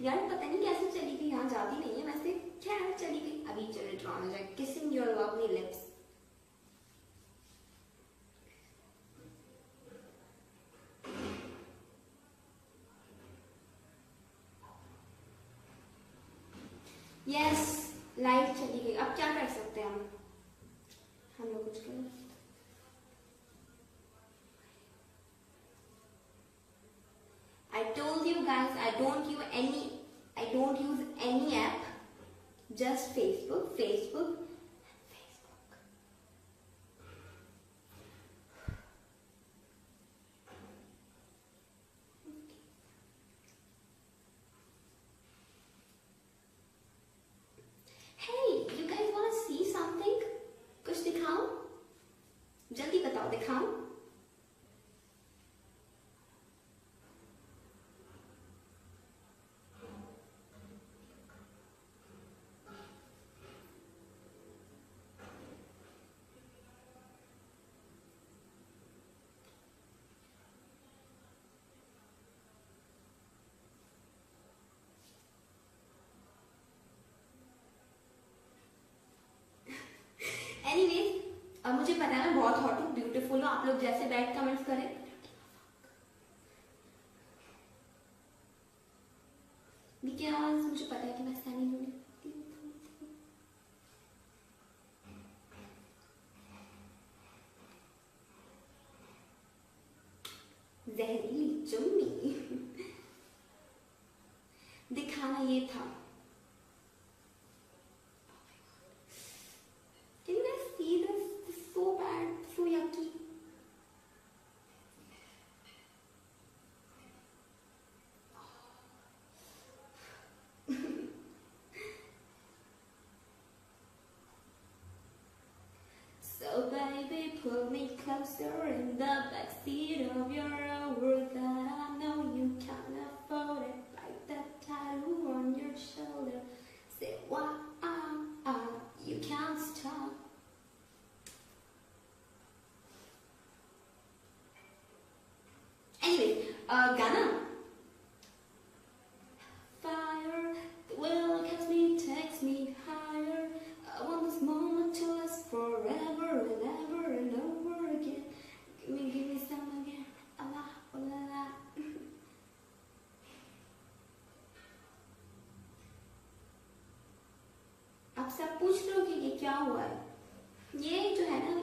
यार पता नहीं कैसे चली गई, यहाँ जाती नहीं है वैसे, खैर चली गई। अभी चले ड्रॉ हो जाए, kissing your lovely lips. Yes, light चली गई, अब क्या कर सकते हैं हम लोग कुछ करें। I told you guys I don't use any app, just Facebook. Hey, you guys want to see something? कुछ दिखाऊं? जल्दी बताओ, दिखाऊं? Anyways, अब मुझे पता है मैं बहुत हॉट हूँ, ब्यूटीफुल हूँ, आप लोग जैसे बैड कमेंट्स करें। बिकॉज मुझे पता है कि मैं स्टैंडिंग हूँ। जहरीली चुम्मी दिखाना ये था। Can you guys see this? This is so bad, so yucky. So baby, pull me closer in the backseat of your Rover that I know you can't afford it. Like that tattoo on your shoulder. Say why you can't stop. Anyway, गाना. Fire, the will catch me, takes me higher. I want this moment to last forever and ever and over again. Give me some again. Allah, oh la la. आप सब पूछ लो कि ये क्या हुआ है। ये जो है ना